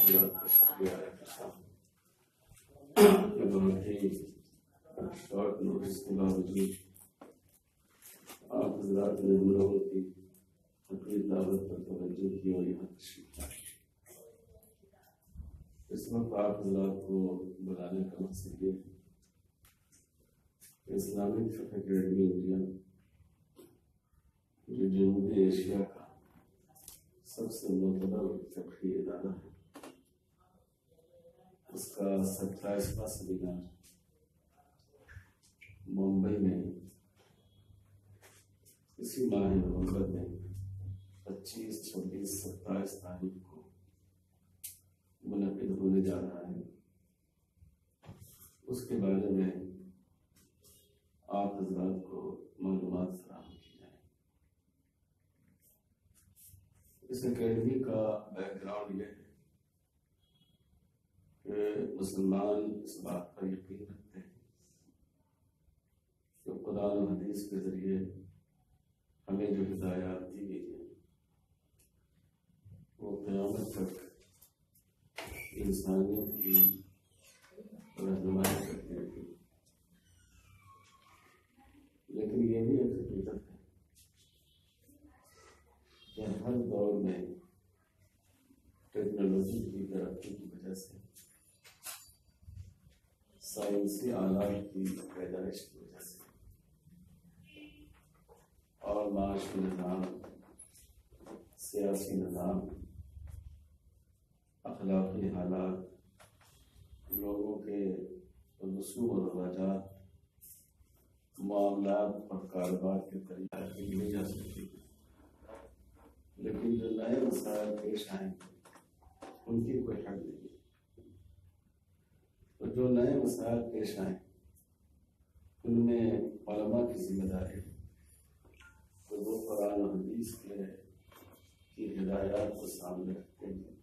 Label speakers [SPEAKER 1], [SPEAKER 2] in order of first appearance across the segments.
[SPEAKER 1] حضرات کا شکریہ ادا کرتا ہوں کہ بہت ہی شارٹ نوٹس کے باوجود آپ حضرات نے ہم لوگوں کی اپنی دعوت پر توجہ کی اور یہاں تشریف لائی۔ اس وقت آپ حضرات کو بلانے کا مقصد یہ ہے کہ اسلامک فقہ اکیڈمی انڈیا جو جنوبی ایشیا کا سب سے معتبر فقہی ادارہ ہے، اس کا 27واں سیمینار ممبئی میں اسی ماہ نومبر میں 25، 26، 27 تاریخ کو منعقد ہونے جا رہا ہے۔ اس کے بارے میں آپ حضرات کو معلومات فراہم کی جائیں۔ اس اکیڈمی کا بیک گراؤنڈ یہ ہے کہ مسلمان اس بات پر یقین رکھتے ہیں کہ قرآن و حدیث کے ذریعے ہمیں جو ہدایات دی گئی ہیں وہ قیامت تک انسانیت کی رہنمائی کرتی رہے گی۔ لیکن یہ بھی ایک حقیقت ہے کہ ہر دور میں ٹیکنالوجی کی ترقی کی وجہ سے، سائنسی آلات کی پیدائش کی وجہ سے اور معاشی نظام، سیاسی نظام، اخلاقی حالات، لوگوں کے رسوم و رواجات، معاملات اور کاروبار کے طریقہ لی جا سکتی ہے، لیکن جو نئے مسائل پیش آئیں ان کی کوئی حد نہیں ہے۔ تو جو نئے مسائل پیش آئیں ان میں علماء کی ذمہ داری ہے کہ وہ قرآن و حدیث کی ہدایات کو سامنے رکھتے ہیں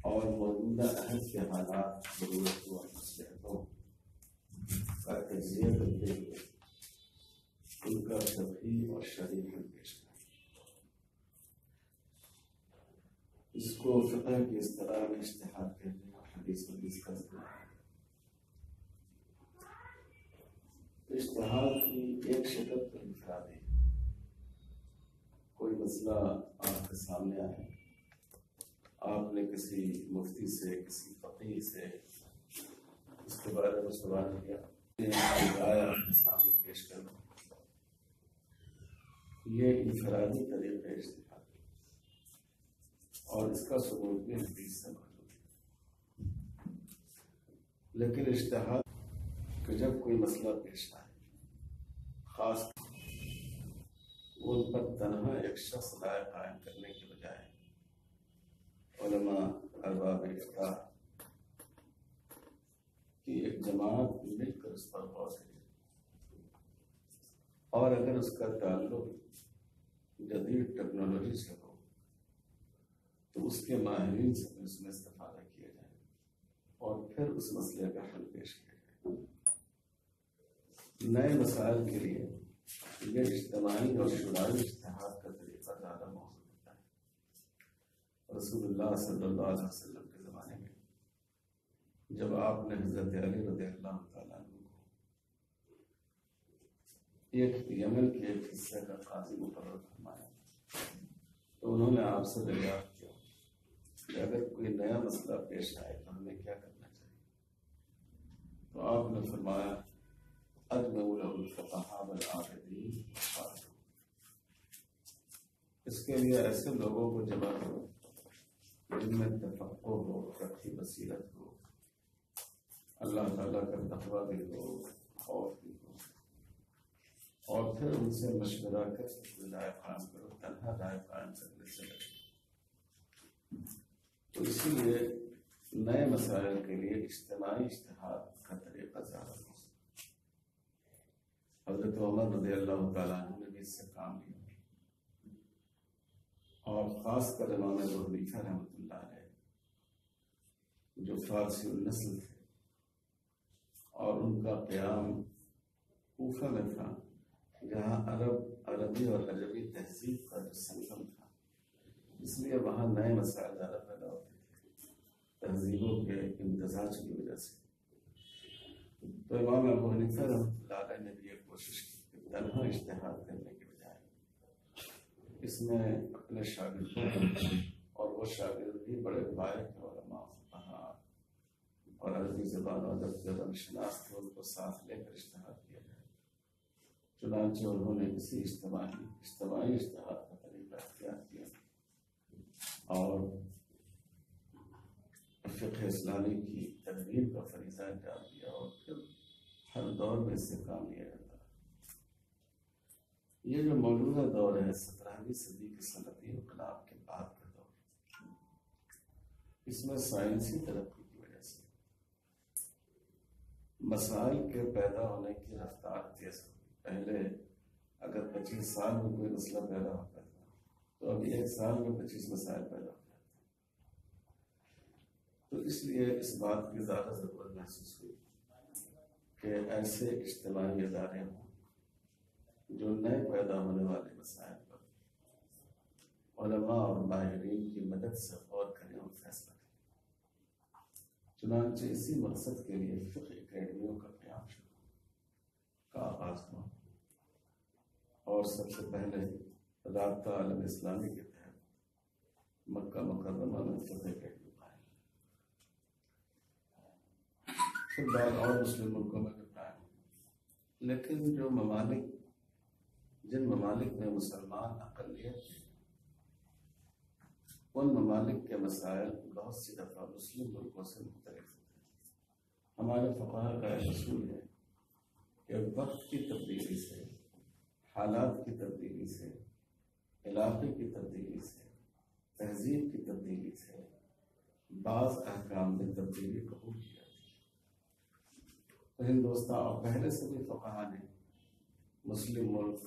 [SPEAKER 1] اور موجودہ عہد کے حالات، ضرورتوں اور مصلحتوں کا تجزیہ کرتے ہوئے ان کا فقہی اور شرعی حل پیش کریں۔ اس کو فقہ کی اصطلاح میں اجتہاد کہتے ہیں اور حدیث کا ذکر ہے۔ اجتہاد کی ایک شکل تو انفرادی ہے، کوئی مسئلہ آپ کے سامنے آئے، آپ نے کسی مفتی سے، کسی فقیہ سے اس کے بارے میں سوال کیا، آپ کے سامنے پیش کرنا، یہ انفرادی طریقہ اجتہاد ہے اور اس کا ثبوت بھی حدیث سے موجود ہے۔ لیکن اجتہاد کہ جب کوئی مسئلہ پیش آئے، خاص ان پر تنہا ایک شخص رائے قائم کرنے کے بجائے علماء، ارباب فقہ کی ایک جماعت مل کر اس پر غور کرے، اور اگر اس کا تعلق جدید ٹیکنالوجی سے ہو تو اس کے ماہرین سے اس میں استفادہ کیا جائے اور پھر اس مسئلے کا حل پیش کیا جائے۔ نئے مسائل کے لیے یہ اجتماعی اور شعرائی اجتہاد کا طریقہ زیادہ موزوں ہوتا ہے۔ رسول اللہ صلی اللہ علیہ وسلم کے زمانے میں جب آپ نے حضرت علی رضی اللہ تعالیٰ عنہ کو ایک یمن کے ایک حصے کا قاضی مقرر فرمایا تو انہوں نے آپ سے دریافت کیا کہ اگر کوئی نیا مسئلہ پیش آئے تو ہمیں کیا کرنا چاہیے؟ تو آپ نے فرمایا اجمعوا له الفقهاء والعابدین، اس کے لیے ایسے لوگوں کو جمع کرو جن میں تفقہ ہو، فقہی بصیرت ہو، اللہ تعالیٰ کا تقویٰ بھی ہو، خوف بھی ہو، اور پھر ان سے مشورہ کر کے رائے قائم کرو، تنہا رائے قائم کرنے سے بچو۔ تو اسی لیے نئے مسائل کے لیے اجتماعی اجتہاد کا طریقہ زیادہ ہو۔ حضرت عمر رضی اللہ تعالیٰ عنہ نے بھی اس سے کام لیا، اور خاص کر امام ابو حنیفہ رحمۃ اللہ علیہ جو فارسی النسل تھے اور ان کا قیام کوفہ میں تھا جہاں عربی اور عجمی تہذیب کا جو سنگم تھا، اس لیے وہاں نئے مسائل زیادہ پیدا ہوتے ہیں۔ تہذیبوں کے امتزاج کی وجہ سے۔ تو امام ابو حنیفہ رحمۃ اللہ علیہ نے بھی یہ کوشش کی کہ تنہا اجتہاد کرنے کے بجائے اس میں اپنے شاگردوں اور وہ شاگرد بھی بڑے باعث علماء فقہاء اور عربی زبان و ادب کے علم شناس تھے، ان کو ساتھ لے کر اجتہاد کیا جائے۔ چنانچہ انہوں نے اسی اجتماعی اجتہاد کا طریقہ اختیار کیا اور فقہ اسلامی کی تدبیر کا فریضہ انجام دیا، اور پھر ہر دور میں اس سے کام لیا جاتا ہے۔ یہ جو موجودہ دور ہے 17ویں صدی کی صنعتی انقلاب کے بعد کا دور، اس میں سائنسی ترقی کی وجہ سے مسائل کے پیدا ہونے کی رفتار تیز ہوئی۔ پہلے اگر 25 سال میں کوئی مسئلہ پیدا ہوتا تھا تو ابھی 1 سال میں 25 مسائل پیدا ہو جاتے ہیں۔ تو اس لیے اس بات کی زیادہ ضرورت محسوس ہوئی کہ ایسے اجتماعی ادارے ہوں جو نئے پیدا ہونے والے مسائل پر علماء اور ماہرین کی مدد سے غور کریں اور فیصلہ کریں۔ چنانچہ اسی مقصد کے لیے فقہ اکیڈمیوں کا قیام کا آغاز ہوا، اور سب سے پہلے رابطہ عالم اسلامی کے تحت مکہ مکرمہ میں فقہ اکیڈمی قائم، پھر بعد اور مسلم ملکوں میں بھی قائم۔ لیکن جن ممالک میں مسلمان اقلیت تھے، ان ممالک کے مسائل بہت سی دفعہ مسلم ملکوں سے مختلف ہوتے ہیں۔ ہمارے فقہاء کا ایک اصول ہے کہ وقت کی تبدیلی سے، حالات کی تبدیلی سے، علاقے کی تبدیلی سے، تہذیب کی تبدیلی سے بعض احکام میں تبدیلی قبول کی جاتی ہے۔ تو ہندوستان اور پہلے سے بھی فقہاء نے مسلم ملک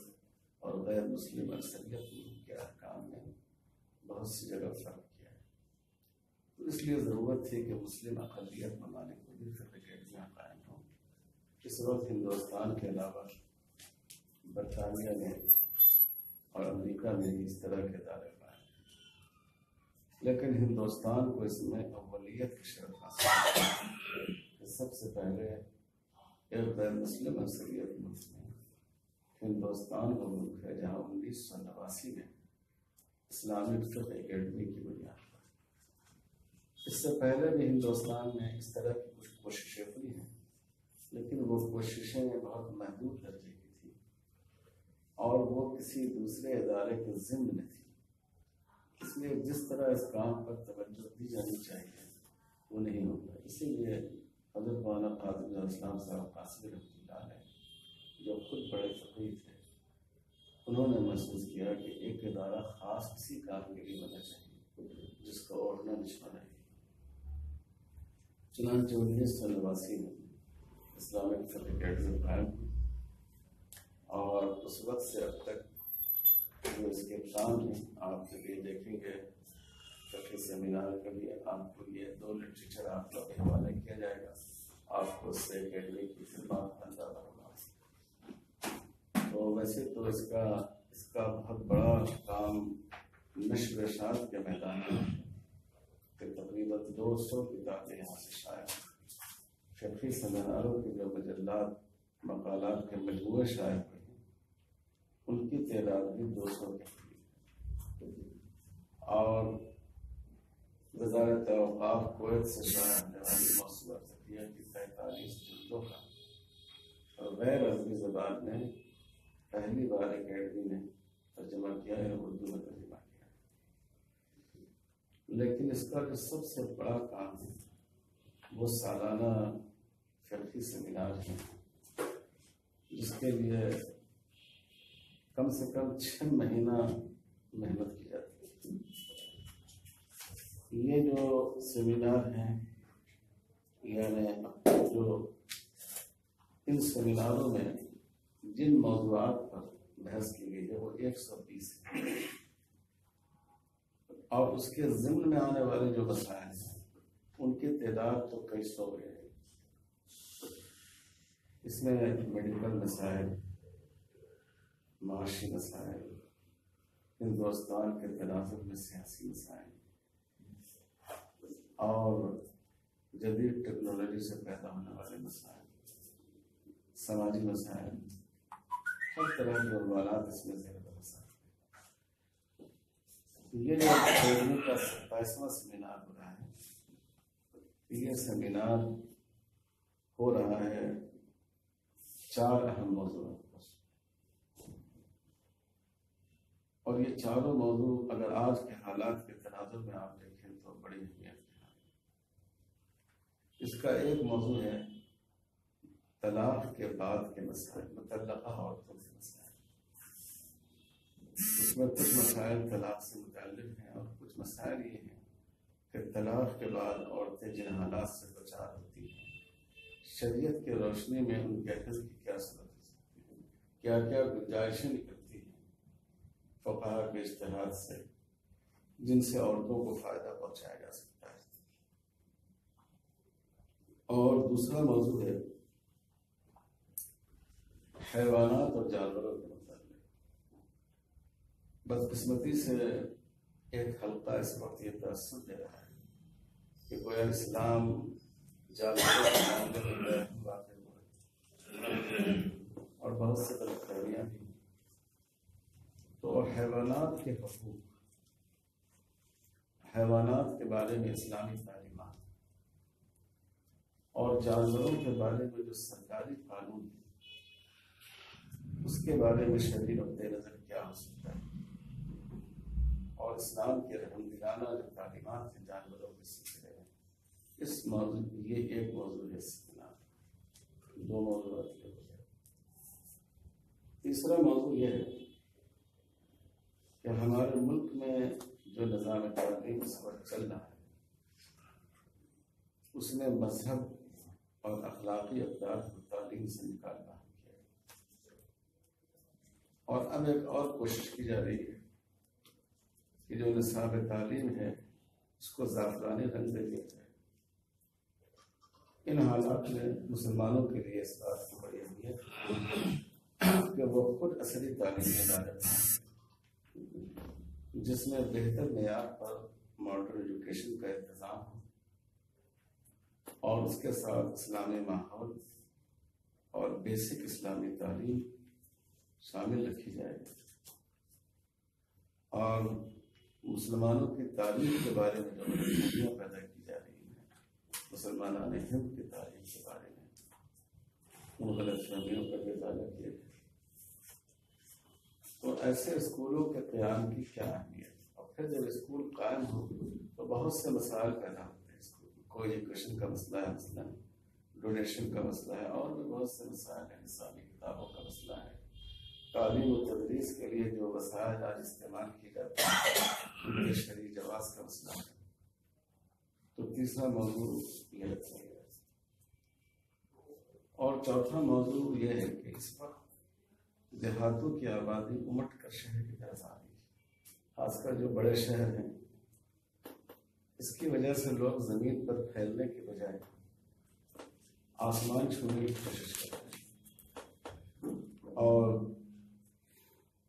[SPEAKER 1] اور غیر مسلم اکثریت ملک کے احکام میں بہت سی جگہ فرق کیا ہے۔ تو اس لیے ضرورت تھی کہ مسلم اقلیت ممالک میں بھی فقہ اکیڈمیاں قائم ہوں۔ اس وقت ہندوستان کے علاوہ برطانیہ میں اور امریکہ میں بھی اس طرح کے ادارے قائم ہیں، لیکن ہندوستان کو اس میں اولیت کی شرط حاصل ہے کہ سب سے پہلے ایک غیر مسلم اکثریت ملک میں ہندوستان کا ملک ہے جہاں 1989 میں اسلامک فقہ اکیڈمی کی بنیاد پر۔ اس سے پہلے بھی ہندوستان میں اس طرح کی کچھ کوششیں ہوئی ہیں، لیکن وہ کوششیں بہت محدود درجے کی تھی اور وہ کسی دوسرے ادارے کے ضمن میں تھی۔ اس لیے جس طرح اس کام پر توجہ دی جانی چاہیے وہ نہیں ہوتا۔ اسی لیے حضرت مولانا قادری اسلام صاحب قاسمی رحمۃ اللہ علیہ جو خود بڑے فقیہ تھے، انہوں نے محسوس کیا کہ ایک ادارہ خاص کسی کام کے لیے ہونا چاہیے جس کا اوڑھنا بچھانا ہے۔ چنانچہ 1989 میں اسلامک فقہ اکیڈمی قائم ہوئی، اور اس وقت سے اب تک جو اس کے کام ہیں آپ یہ دیکھیں گے، فقہ سیمینار کے لیے آپ کو یہ 2 لٹریچر آپ کا بھی حوالہ کیا جائے گا، آپ کو اس سے اکیڈمی کی خدمات کا اندازہ ہوگا۔ تو ویسے تو اس کا بہت بڑا کام نشر و اشاعت کے میدان میں کہ تقریباً 200 کتابیں یہاں سے شائع ہیں۔ فقہی سیمیناروں کے جو مجلات مقالات کے مجموعے شائع ہوئے ہیں ان کی تعداد بھی 200 کے قریب ہے، اور وزارت اوقاف کویت سے شائع ہونے والی موسوعہ فقیہ کی 43 جلدوں کا اور غیر عربی زبان میں پہلی بار اکیڈمی نے ترجمہ کیا ہے، اردو میں ترجمہ کیا ہے۔ لیکن اس کا جو سب سے بڑا کام ہے وہ سالانہ فقہی سیمینار ہے، جس کے لیے کم سے کم 6 مہینہ محنت کی جاتی ہے۔ یہ جو سیمینار ہیں، یعنی جو ان سیمیناروں میں جن موضوعات پر بحث کی گئی ہے وہ 120 ہے، اور اس کے ضمن میں آنے والے جو مسائل ہیں ان کی تعداد تو کئی سو ہے۔ اس میں میڈیکل مسائل، معاشی مسائل، ہندوستان کے تناظر میں سیاسی مسائل اور جدید ٹیکنالوجی سے پیدا ہونے والے مسائل، سماجی مسائل، ہر طرح کے عنوانات اس میں زیر بحث ہیں۔ یہ جو اکیڈمی کا 27واں سیمینار ہو رہا ہے، یہ سیمینار ہو رہا ہے 4 اہم موضوعات پر، اور یہ چاروں موضوع اگر آج کے حالات کے تناظر میں آپ دیکھیں تو بڑی اہمیت کے ہیں۔ اس کا ایک موضوع ہے طلاق کے بعد کے مسائل، مطلقہ عورتوں کے مسائل۔ اس میں کچھ مسائل طلاق سے متعلق ہیں اور کچھ مسائل یہ ہیں کہ طلاق کے بعد عورتیں جن حالات سے بچا ہوتی ہیں، شریعت کی روشنی میں ان کے حل کی کیا صورت ہو سکتی ہے، کیا کیا گنجائشیں نکلتی ہیں فقہا کے اجتہاد سے، جن سے عورتوں کو فائدہ پہنچایا جا سکتا ہے۔ اور دوسرا موضوع ہے حیوانات اور جانوروں کے متعلق۔ بدقسمتی سے ایک حلقہ اس وقت یہ تاثر دے رہا ہے کہ گویا اسلام جانوروں کے معاملے میں بے واقع ہوا ہے، اور بہت سے غلط فہمیاں بھی ہیں۔ تو حیوانات کے حقوق، حیوانات کے بارے میں اسلامی تعلیمات اور جانوروں کے بارے میں جو سرکاری قانون ہے، اس کے بارے میں شرعی نقطہ نظر کیا ہو سکتا ہے، اور اسلام کے رحمدلانہ جو تعلیمات ہیں جانوروں کے سلسلے میں، اس موضوع یہ ایک موضوع ہے سیمینار، 2 موضوعات یہ ہو جائے۔ تیسرا موضوع یہ ہے کہ ہمارے ملک میں جو نظام تعلیم اس وقت چل رہا ہے، اس نے مذہب اور اخلاقی اقدار کو تعلیم سے نکالنا ہے، اور اب ایک اور کوشش کی جا رہی ہے کہ جو نصاب تعلیم ہے اس کو زعفرانی رنگ دے دیا جائے۔ ان حالات میں مسلمانوں کے لیے اس بات کی بڑی اہمیت ہے کہ وہ خود اثری تعلیمی ادارے ہیں جس میں بہتر معیار پر ماڈرن ایجوکیشن کا انتظام ہو، اور اس کے ساتھ اسلامی ماحول اور بیسک اسلامی تعلیم شامل رکھی جائے، اور مسلمانوں کی تاریخ کے بارے میں جو غلطیاں پیدا کی جا رہی ہیں، مسلمانان ہند کی تاریخ کے بارے میں ان غلط فہمیوں کا بھی ازالہ کیا جائے۔ تو ایسے اسکولوں کے قیام کی کیا اہمیت، اور پھر جب اسکول قائم ہو تو بہت سے مسائل پیدا ہوتے ہیں اسکول میں، کوئی ایجوکیشن کا مسئلہ ہے، مثلا ڈونیشن کا مسئلہ ہے، اور بھی بہت سے مسائل ہیں، نصابی کتابوں کا مسئلہ ہے، تعلیم و تدریس کے لیے جو وسائل آج استعمال کیے جاتے ہیں ان کے شرعی جواز کا مسئلہ ہے۔ تو تیسرا موضوع یہ رکھا گیا ہے، اور چوتھا موضوع یہ ہے کہ اس وقت دیہاتوں کی آبادی امٹ کر شہر کی طرف آ رہی ہے، خاص کر جو بڑے شہر ہیں۔ اس کی وجہ سے لوگ زمین پر پھیلنے کی بجائے آسمان چھونے کی کوشش کر رہے ہیں، اور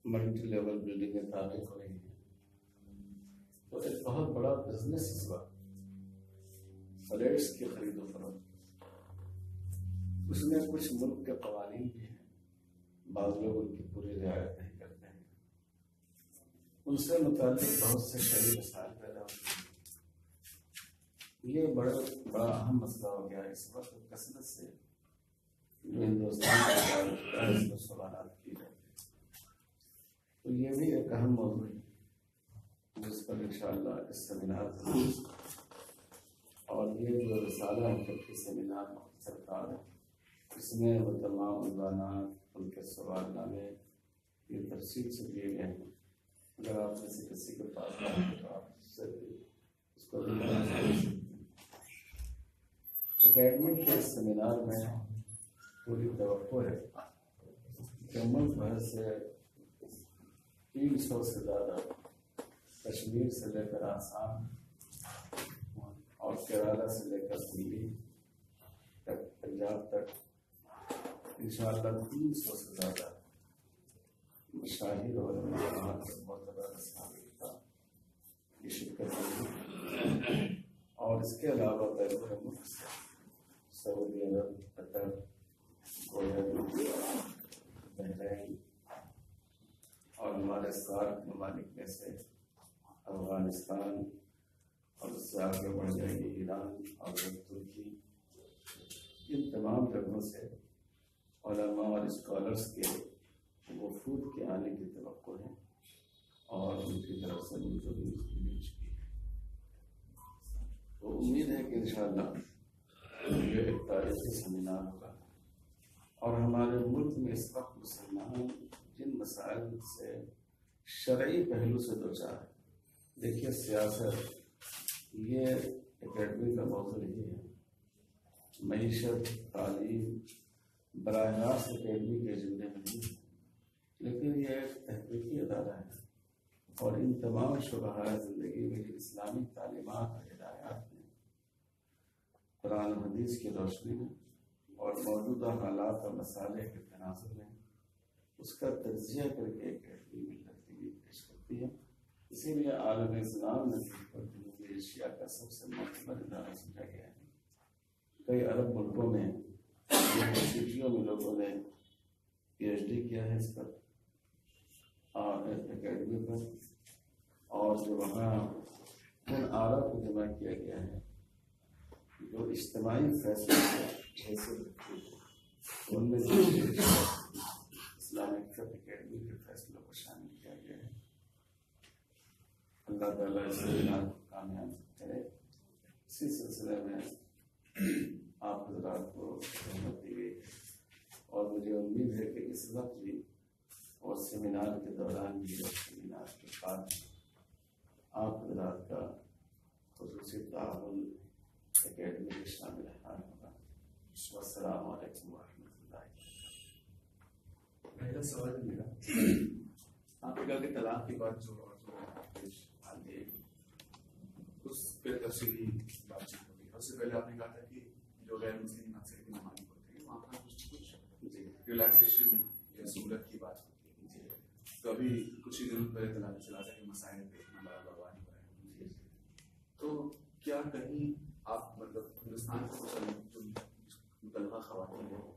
[SPEAKER 1] ملٹی لیول بلڈنگیں تعمیر ہو رہی ہیں۔ تو ایک بہت بڑا بزنس اس وقت فلیٹس کی خرید و فروخت، اس میں کچھ ملک کے قوانین بھی ہیں، بعض لوگ ان کی پوری رعایت نہیں کرتے ہیں، ان سے متعلق بہت سے شرعی مسائل پیدا ہوتے ہیں۔ یہ بڑا اہم مسئلہ ہو گیا اس وقت کثرت سے جو ہندوستان کے سوالات کی جاتی ہیں۔ تو یہ بھی ایک اہم موضوع ہے جس پر انشاءاللہ اس سیمینار میں، اور یہ جو رسالہ ہے فقہی سیمینار سرکار ہے، اس میں وہ تمام عنوانات، ان کے سوال نامے یہ تفصیل سے دیے گئے ہیں۔ اگر آپ میں سے کسی کے پاس ہے تو آپ سے اس کو بھی کرنا چاہیے۔ اکیڈمی کے اس سیمینار میں پوری توقع ہے کہ ملک بھر سے 300 سے زیادہ، کشمیر سے لے کر آسام اور کیرالہ سے لے کر دلی تک، پنجاب تک، انشاءاللہ 300 سے زیادہ مشاہیر اور معتبر اسلامی کی شرکت ہوگی، اور اس کے علاوہ بیرون ملک سے سعودی عرب، قطر، کویت، بحرین اور ہمارے سارک ممالک میں سے افغانستان، اور اس سے آگے بڑھ جائے گی ایران اور ترکی، ان تمام جگہوں سے علماء اور اسکالرس کے وفود کے آنے کی توقع ہے، اور ان کی طرف سے مجھے بھی مل چکی ہے۔ تو امید ہے کہ انشاءاللہ یہ ایک تاریخی سیمینار ہوگا، اور ہمارے ملک میں اس وقت مسلمان جن مسائل سے شرعی پہلو سے دوچار ہے، دیکھیے سیاست یہ اکیڈمی کا موضوع نہیں ہے، معیشت، تعلیم براہ راست اکیڈمی کے ذمے میں نہیں ہے، لیکن یہ ایک تحقیقی ادارہ ہے، اور ان تمام شبہات زندگی میں اسلامی تعلیمات اور ہدایات میں قرآن و حدیث کی روشنی میں اور موجودہ حالات اور مسائل کے تناظر میں اس کا تجزیہ کر کے اکیڈمی میں ترتیب پیش کرتی ہے۔ اسی لیے عالم اسلام میں جنوبی ایشیا کا سب سے معتبر ادارہ سمجھا گیا ہے۔ کئی عرب ملکوں میں یونیورسٹیوں میں لوگوں نے پی ایچ ڈی کیا ہے اس پر اکیڈمی پر، اور جو وہاں ان آراء کو جمع کیا گیا ہے جو اجتماعی فیصلے کی حیثیت رکھتی ہے، ان میں اسلامک اکیڈمی کے فیصلوں کو شامل کیا گیا ہے۔ اللہ تعالیٰ اس سیمینار کو کامیاب کرے۔ اسی سلسلے میں آپ حضرات کو رحمت دی گئی، اور مجھے امید ہے کہ اس وقت بھی اور سیمینار کے دوران بھی اور سیمینار کے بعد آپ حضرات کا خصوصی تعاون اکیڈمی کے شامل ہوگا۔ السلام علیکم ورحمۃ اللہ۔
[SPEAKER 2] پہلا سوال میرا، آپ نے کہا کہ طلاق کی بات جو اس پہ تفصیلی بات چیت ہوگی۔ اس سے پہلے آپ نے کہا تھا کہ جو غیر مسلم اکثر کی ممالک ہوتے ہیں وہاں پر کچھ ریلیکسیشن یا سہولت کی بات ہوتی ہے، تو ابھی کچھ ہی دنوں پہلے طلاق چلا تھا کہ مسائل پہ اتنا بڑا بوال ہو رہا ہے، تو کیا کہیں آپ مطلب ہندوستان کے جو مطلقہ خواتین ہیں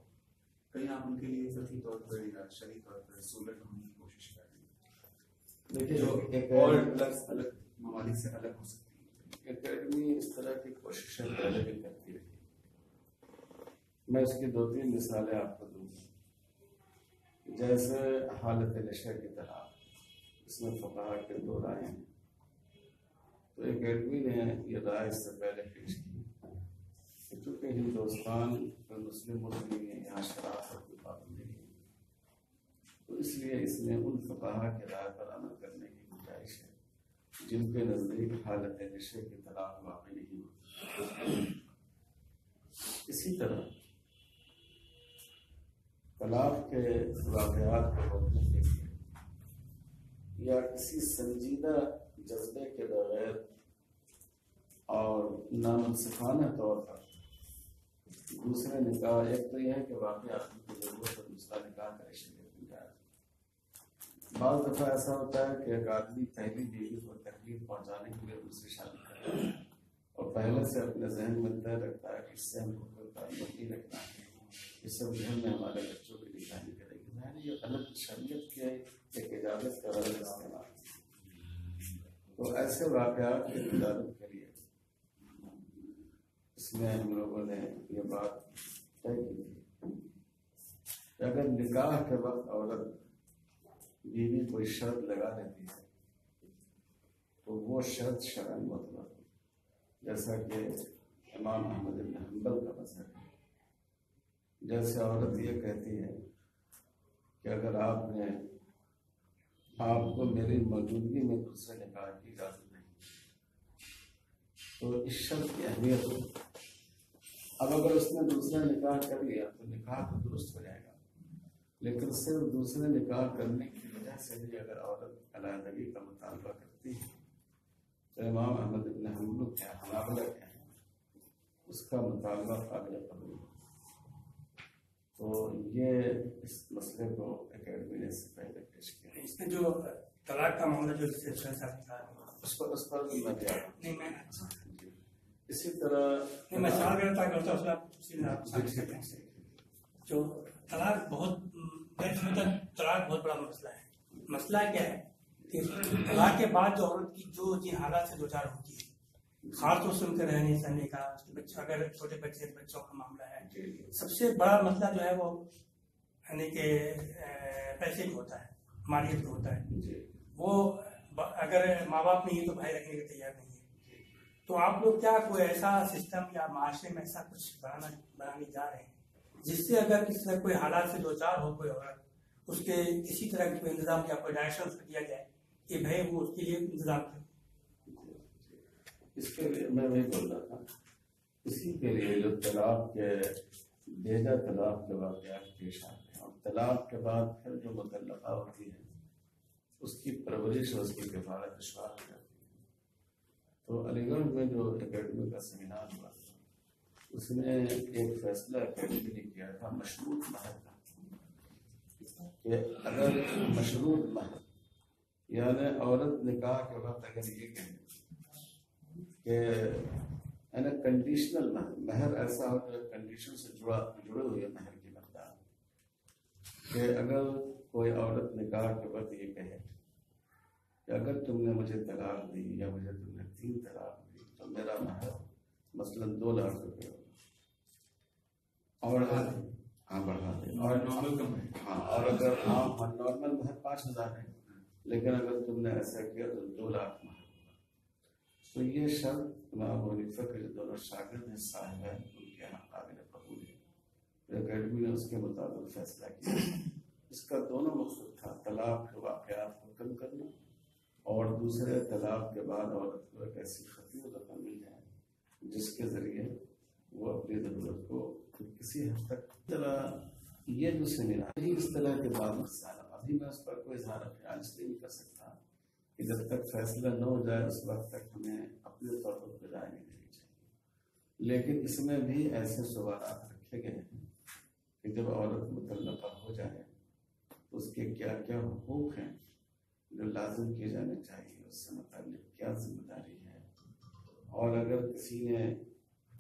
[SPEAKER 2] کہیں آپ ان کے لیے فقہی طور پر یا شرعی طور پر سہولت ڈھونڈنے کی کوشش کر رہے ہیں؟ دیکھیے جو اور الگ ممالک سے الگ ہو سکتی ہے۔
[SPEAKER 1] اکیڈمی اس طرح کی کوششیں پہلے بھی کرتی رہی، میں اس کی 2-3 مثالیں آپ کو دوں گا۔ جیسے حالت نشہ کی طرح اس میں فقہا کے 2 رائے ہیں، تو اکیڈمی نے یہ رائے اس سے پہلے پیش کی کہ چونکہ ہندوستان میں مسلم ملک نہیں ہے، یہاں شراب پر کوئی پابندی نہیں ہے، تو اس لیے اس میں ان فقہا کے رائے پر عمل کرنے کی گنجائش ہے جن کے نزدیک حالت نشے کی طلاق واقع نہیں ہوتی۔ اسی طرح طلاق کے واقعات کو روکنے کے لیے یا کسی سنجیدہ جذبے کے بغیر اور نامنصفانہ طور پر دوسرے نکاح، ایک تو یہ ہے کہ واقعی آدمی کی ضرورت ہے دوسرا نکاح کا شریعت میں جائز۔ بعض دفعہ ایسا ہوتا ہے کہ ایک آدمی پہلی بیوی کو تکلیف پہنچانے کے لیے دوسری شادی کرتا ہے، اور پہلے سے اپنے ذہن میں طے رکھتا ہے کہ اس سے ہم کو کوئی تعلق نہیں رکھنا ہے، اس سے ذہن میں ہمارے بچوں کی نکاح نہیں کرے گی۔ ظاہر یہ غلط شریعت کے ایک اجازت کا غلط استعمال۔ تو ایسے واقعات کی تدارک کے لیے اس میں ہم لوگوں نے یہ بات طے کی تھی کہ اگر نکاح کے وقت عورت بیوی کوئی شرط لگا دیتی ہے تو وہ شرط شرعاً معتبر ہے، جیسا کہ امام احمد بن حنبل کا مذہب ہے۔ جیسے عورت یہ کہتی ہے کہ اگر آپ کو میری موجودگی میں دوسرے نکاح کی اجازت نہیں، تو اس شرط کی اہمیت ہو۔ اب اگر اس نے دوسرا نکاح کر لیا تو نکاح تو درست ہو جائے گا، لیکن صرف دوسرے نکاح کرنے کی وجہ سے بھی اگر عورت علیحدگی کا مطالبہ کرتی ہے تو امام احمد بن حنبل کیا حنابلہ کیا ہے، اس کا مطالبہ قابل قبول ہے۔ تو یہ اس مسئلے کو اکیڈمی نے سے پہلے پیش کیا۔
[SPEAKER 3] اس میں جو طلاق کا معاملہ جو اس پر
[SPEAKER 1] بھی میں اسی طرح
[SPEAKER 3] میں سوال کرتا ہوں جو طلاق بہت طلاق بہت بڑا مسئلہ ہے. مسئلہ کیا ہے کہ طلاق کے بعد جو عورت کی جو جن حالات سے دوچار ہوتی ہے، خاص طور سے ان کے رہنے سہنے کا، بچہ اگر چھوٹے بچے بچوں کا معاملہ ہے، سب سے بڑا مسئلہ جو ہے وہ یعنی کہ پیسے کا ہوتا ہے، مالیت کا ہوتا ہے. وہ اگر ماں باپ نہیں ہے تو بھائی رکھنے کے تیار نہیں ہے. تو آپ لوگ کیا کوئی ایسا سسٹم یا معاشرے میں ایسا کچھ بنانے جا رہے ہیں جس سے اگر کسی طرح کوئی حالات سے دوچار ہو کوئی عورت، اس کے کسی طرح کا کوئی انتظام یا کوئی ڈائریکشن دیا جائے کہ بھائی وہ اس کے لیے انتظام کرے؟
[SPEAKER 1] اس کے لیے میں وہی بول رہا تھا، اسی کے لیے جو طلاق کے بیجا طلاق کے واقعات پیش آتے ہیں، اور طلاق کے بعد پھر جو مطلقہ ہوتی ہے اس کی پرورش اور اس کی کفالت دشوار ہو جاتی ہے. تو علی گڑھ میں جو اکیڈمی کا سیمینار ہوا تھا، اس میں ایک فیصلہ اکیڈمی نے کیا تھا مشروط مہر کا، کہ اگر مشروط مہر یعنی عورت نکاح کے وقت اگر یہ کہیں کہ کنڈیشنل مہر ایسا ہو جو کنڈیشن سے جڑے ہوئے مہر کی مقدار، کہ اگر کوئی عورت نکاح کے وقت یہ کہے کہ اگر تم نے مجھے طلاق دی یا مجھے تم نے 3 طلاق دی تو میرا مہر مثلاً 2 لاکھ روپے ہوگا، اور بڑھا دے، اور اگر نارمل مہر 5,000 ہے، لیکن اگر تم نے ایسا کیا تو 2 لاکھ مہر ہوگا. تو یہ شرط امام ابو حنیفہ کے جو دونوں شاگرد ہیں صاحب ہیں ان کے یہاں قابل قبول ہے. اکیڈمی نے اس کے مطابق فیصلہ کیا. اس کا دونوں مقصد تھا، طلاق کے واقعات کو کم کرنا، اور دوسرے طلاق کے بعد عورت کو ایک ایسی خطیت رقم مل جائے جس کے ذریعے وہ اپنی ضرورت کو کسی حد تک. یہ جو سیمینار ہی اس طرح کے بعد مسائل، ابھی میں اس پر کوئی اظہار خیال اس لیے نہیں کر سکتا کہ جب تک فیصلہ نہ ہو جائے اس وقت تک ہمیں اپنے طور پر رائے نہیں دینی چاہیے. لیکن اس میں بھی ایسے سوالات رکھے گئے ہیں کہ جب عورت مطلقہ ہو جائے تو اس کے کیا کیا حقوق ہیں جو لازم کیے جانے چاہیے، اس سے متعلق کیا ذمہ داری ہے، اور اگر کسی نے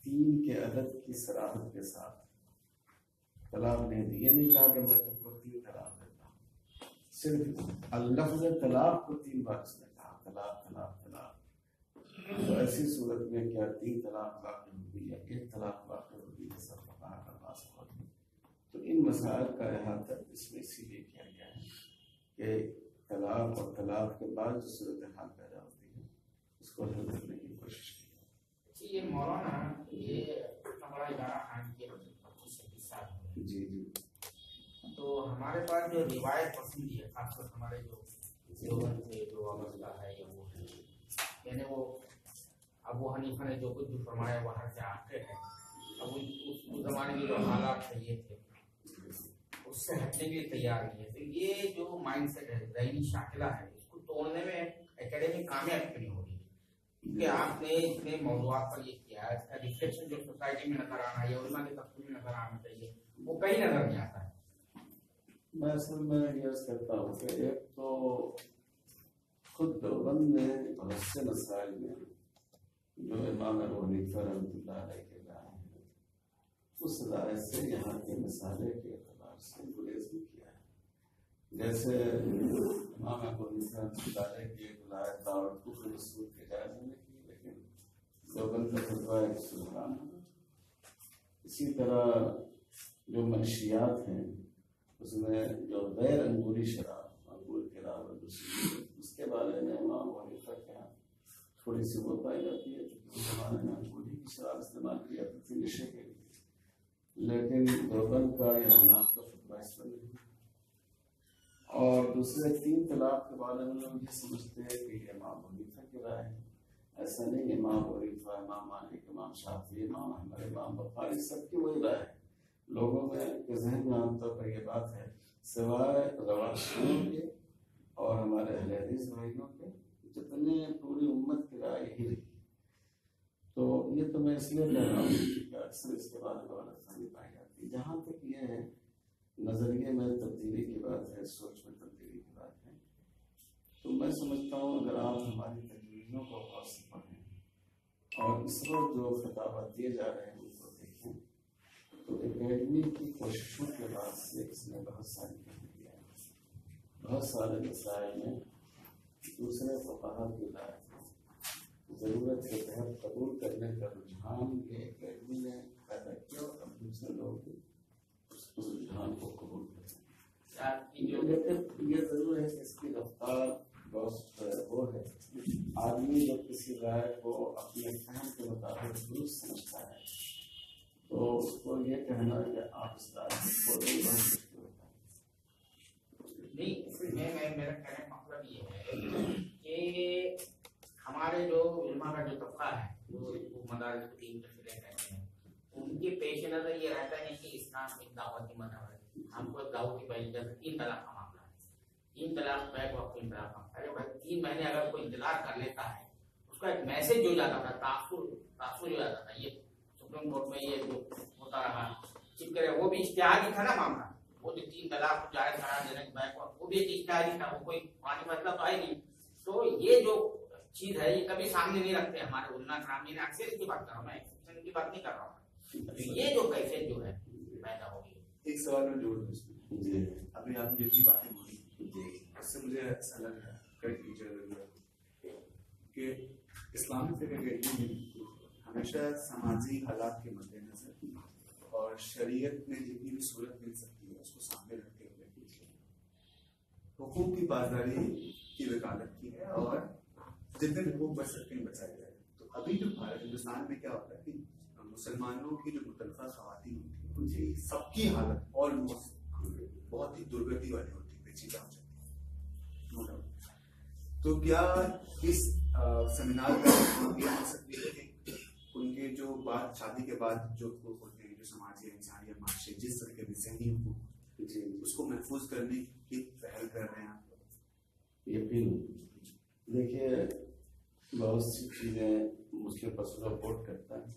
[SPEAKER 1] 3 کے عدد کی صراحت کے ساتھ طلاق نہیں دی، یہ نہیں کہا کہ میں تم کو 3 طلاق دیتا ہوں، صرف اللفظ طلاق کو 3 بار اس نے کہا، طلاق طلاق طلاق، تو ایسی صورت میں کیا 3 طلاق واقع ہوگی یا 1 طلاق واقع ہوگی، یہ سب فقہاء کا بحث ہوگی. تو ان مسائل کا احاطہ اس میں اسی لیے کیا گیا ہے کہ طلاق اور طلاق کے بعد جو صورتحال پیدا ہوتی ہے اس کو حل کرنے کی کوشش کی.
[SPEAKER 4] یہ مولانا یہ اتنا بڑا ادارہ قائم کیا 25 سال میں،
[SPEAKER 1] جی
[SPEAKER 4] تو ہمارے پاس جو روایت پسند ہے، خاص طور ہمارے جو دیوبند سے جو وابستہ ہے یا وہ ہے، یعنی وہ ابو حنیفہ نے جو کچھ بھی فرمایا وہ ہر سے آتے ہیں. اب اس زمانے کے جو حالات تھے یہ تھے، اس سے ہٹنے کے لیے تیار نہیں ہے. تو یہ جو مائنڈ سیٹ ہے، ذہنی شاکلہ ہے، اس کو توڑنے میں اکیڈمی کامیاب کیوں نہیں ہو رہی؟ کیونکہ آپ نے اتنے موضوعات پر یہ کیا ہے، اس کا ریفلیکشن جو سوسائٹی میں نظر آنا ہے، علماء کے تفصیل میں نظر آنا چاہیے، وہ کہیں نظر نہیں آتا ہے.
[SPEAKER 1] میں اصل میں یہ کرتا ہوں کہ ایک تو خود دیوبند میں بہت سے مسائل میں جو امام ابو حنیفہ رحمۃ اللہ علیہ کے رائے ہیں، اس رائے سے یہاں کے مسائل کے اعتبار سے گریز بھی کیا ہے. جیسے امام ابو حنیفہ رحمۃ اللہ علیہ کی رائے دعوت کو رسول کے جائز نے کی، لیکن دیوبند کا فتویٰ ہے کہ سلطان. اسی طرح جو منشیات ہیں اس میں جو غیر انگوری شراب، انگور کے علاوہ دوسری، اس کے بارے میں امام ابو حنیفہ کے یہاں تھوڑی سی وہ پائی جاتی ہے کہ اس زمانے میں انگوری کی شراب استعمال کی جاتی تھی نشے کے لیے، لیکن دیوبند کا یا حناف کا فتویٰ اس پر نہیں. اور دوسرے 3 طلاق کے بارے میں لوگ یہ سمجھتے ہیں کہ یہ امام ابو حنیفہ کی رائے ہے. ایسا نہیں، امام ابو حنیفہ، امام مالک، امام شافعی، امام احمد، امام بخاری سب کی وہی رائے ہے. لوگوں میں کے ذہن میں عام طور پر یہ بات ہے، سوائے رواشیوں کے اور ہمارے اہل حدیث بھائیوں کے، جتنے پوری امت کی رائے ہی رہی. تو یہ تو میں اس لیے کہہ رہا ہوں کہ اکثر اس کے بارے میں غلط فہمی پائی جاتی ہے. جہاں تک یہ ہے نظریے میں تبدیلی کی بات ہے، سوچ میں تبدیلی کی بات ہے، تو میں سمجھتا ہوں اگر آپ ہماری تجویزوں کو غور سے پڑھیں اور اس وقت جو خطابات دیے جا رہے ہیں ان کو دیکھیں تو اکیڈمی کی کوششوں کے بعد سے اس نے بہت ساری کام کیا ہے، بہت سارے مسائل میں دوسرے فقہا کی رائے ضرورت کے تحت قبول کرنے کا رجحان یہ اکیڈمی نے پیدا کیا اور اب دوسرے لوگ بھی اس رجحان کو قبول کرتے ہیں۔ لیکن یہ ضرور ہے کہ اس کی رفتار بہت وہ ہے، آدمی جب کسی رائے کو اپنے فہم کے مطابق درست سمجھتا ہے تو اس کو یہ کہنا کہ آپ اس رائے کو چھوڑیں بہت مشکل ہوتا ہے۔
[SPEAKER 4] نہیں، میرا کہنے کا مطلب یہ ہے کہ ہمارے جو علماء کا جو طبقہ ہے جو مدارس کو تین تفصیلیں کہتے ہیں، ان کے پیش نظر یہ رہتا ہے کہ اسلام ایک دعوتی مذہب ہے، ہم کو دعوت کی پہلی جیسے 3 طلاق کا معاملہ ہے، 3 طلاق بیک وقت 3 طلاق کا ہے بھائی 3 مہینے اگر کوئی انتظار کر لیتا ہے اس کا ایک میسج جو جاتا تھا، تاثر جو جاتا تھا، یہ سپریم کورٹ میں یہ جو ہوتا رہا چکر ہے وہ بھی اشتہاری تھا نا معاملہ، وہ جو 3 طلاق جائز قرار دینے کے بیک وقت وہ بھی ایک اشتہاری تھا، وہ کوئی پانی مسئلہ تو آئی نہیں۔ تو یہ جو چیز ہے یہ کبھی سامنے نہیں رکھتے ہمارے علماء کرام، میں اکثر کی بات کر رہا ہوں، میں ایکسپشن کی بات نہیں کر رہا ہوں، یہ جو کیفیت جو ہے پیدا ہوگی۔
[SPEAKER 2] ایک سوال میں جوڑ دوں اس میں،
[SPEAKER 1] جی
[SPEAKER 2] ابھی آپ نے جتنی باتیں بولی اس سے مجھے ایسا لگ رہا ہے کئی ٹیچر کہ اسلامک اکیڈمی میں ہمیشہ سماجی حالات کے مد نظر اور شریعت میں جتنی بھی صورت مل سکتی ہے اس کو سامنے رکھتے ہوئے حقوق کی پاسداری کی وکالت کی ہے اور جتنے حقوق بچ سکتے ہیں بچائے جائے۔ تو ابھی جو ہندوستان میں کیا ہوتا ہے کہ مسلمانوں کی جو متعلقہ خواتین ہوتی ہیں سب کی حالت آلموسٹ بہت ہی درگتی والی ہوتی ہے، پیچیدہ ہو جاتی ہے۔ تو کیا اس سیمینار کا یہ مقصد یہ ہے کہ ان کے جو بعد شادی کے بعد جو حقوق ہوتے ہیں جو سماجی انسانی یا معاشی جس طرح کے ذہنی حقوق اس کو محفوظ کرنے کی پہل کر رہے ہیں آپ لوگ؟
[SPEAKER 1] یقین دیکھیے بہت سی چیزیں مسلم پر سپورٹ کرتا ہے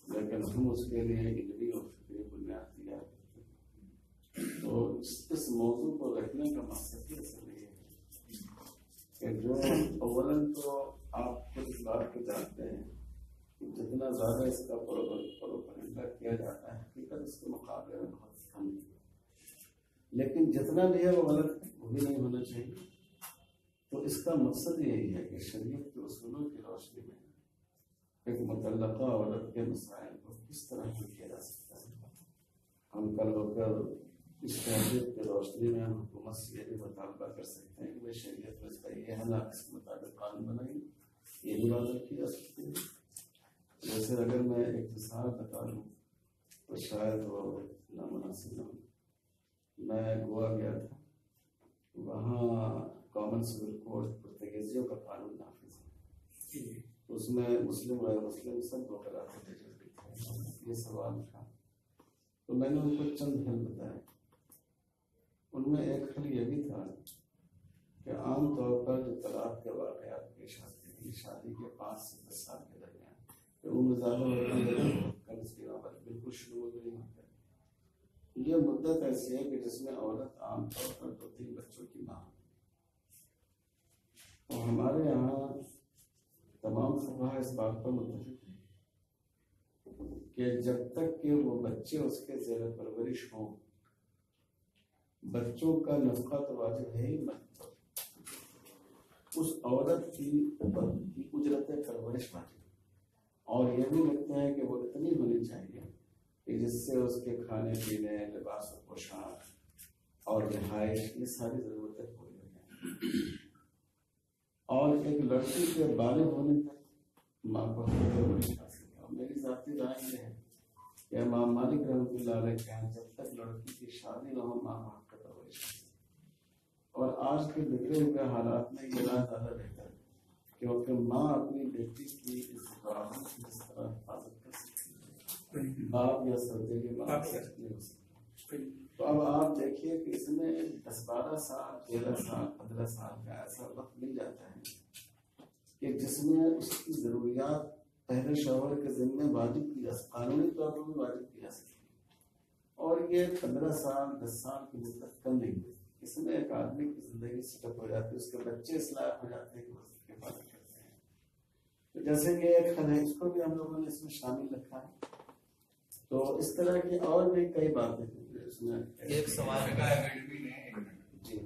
[SPEAKER 1] لیکن ہم اس کے لیے علمی اور فکری بنیاد تیار کرتے ہیں۔ تو اس موضوع کو رکھنے کا مقصد یہ اصل یہ ہے کہ جو اولاً تو آپ خود اس بات کو جانتے ہیں کہ جتنا زیادہ اس کا پروپیگنڈا کیا جاتا ہے حقیقت اس کے مقابلے میں بہت کم ہے، لیکن جتنا بھی ہے وہ غلط ہے، وہ بھی نہیں ہونا چاہیے۔ تو اس کا مقصد یہی ہے کہ شریعت کے اصولوں کی روشنی میں ایک متعلقہ عورت کے مسائل کو کس طرح حل کیا جا سکتا ہے۔ ہم کل ہو کر اس شریعت کی روشنی میں ہم حکومت سے یہ بھی مطالبہ کر سکتے ہیں کہ وہ شریعت میں اس کا یہ ہے نا اس کے مطابق قانون بنائیں، یہ بھی بات رکھی جا سکتی ہے۔ جیسے اگر میں اختصار بتا دوں تو شاید وہ نامناسب نہ ہو۔ میں گوا گیا تھا، وہاں کامن سول کوڈ پرتگیزیوں کا قانون نافذ ہے، اس میں مسلم غیر مسلم سب کو کراتے تھے۔ یہ سوال تھا تو میں نے ان کو چند حل بتائے، ان میں ایک حل یہ بھی تھا کہ عام طور پر جو طلاق کے واقعات پیش آتے ہیں شادی کے 5 سے 10 سال کے درمیان کہ عمر زیادہ ہوتی ہے کم اس کی عمر بالکل شروع نہیں ہوتا ہے۔ یہ مدت ایسی ہے کہ جس میں عورت عام طور پر 2-3 بچوں کی ماں، اور ہمارے یہاں تمام فقہا اس بات پر متفق ہیں کہ جب تک کہ وہ بچے اس کے زیر پرورش ہوں بچوں کا نفقہ تو واجب ہے ہی مت، اس عورت کی اجرت پرورش واجب، اور یہ بھی لگتا ہے کہ وہ اتنی ہونی چاہیے کہ جس سے اس کے کھانے پینے، لباس و پوشاک اور رہائش یہ ساری ضرورتیں پوری ہو جائیں۔ اور ایک لڑکی کے بالغ ہونے تک ماں کو پرورش حاصل ہے۔ اور میری ذاتی رائے یہ ہے کہ امام مالک رحمۃ اللہ علیہ کے یہاں جب تک لڑکی کی شادی نہ ہو ماں باپ کا پرورش حاصل ہے۔ اور آج کے بگڑے ہوئے حالات میں یہ رائے زیادہ بہتر ہے کیونکہ ماں اپنی بیٹی کی اس دعوت کی اس طرح حفاظت کر سکتی ہے، باپ یا سوتیلی ماں نہیں ہو سکتی۔ تو اب آپ دیکھیے کہ اس میں 10-12 سال 13 سال 15 سال کا ایسا وقت مل جاتا ہے کہ جس میں اس کی ضروریات پہلے شوہر کے ذمہ واجب کی جا سکتی، قانونی طور پر بھی واجب کی جا سکتی ہے، اور یہ 15 سال 10 سال کی مدت کم نہیں ہوئی۔ اس میں ایک آدمی کی زندگی سیٹ اپ ہو جاتی ہے، اس کے بچے اصلاح ہو جاتے ہیں کہ وہ اس کی حفاظت کرتے ہیں۔ جیسے کہ ایک خط ہے، اس کو بھی ہم لوگوں نے اس میں شامل رکھا ہے. تو اس طرح کی اور بھی کئی باتیں ہیں جو اس میں.
[SPEAKER 5] ایک سوال
[SPEAKER 2] اکیڈمی نے
[SPEAKER 1] جی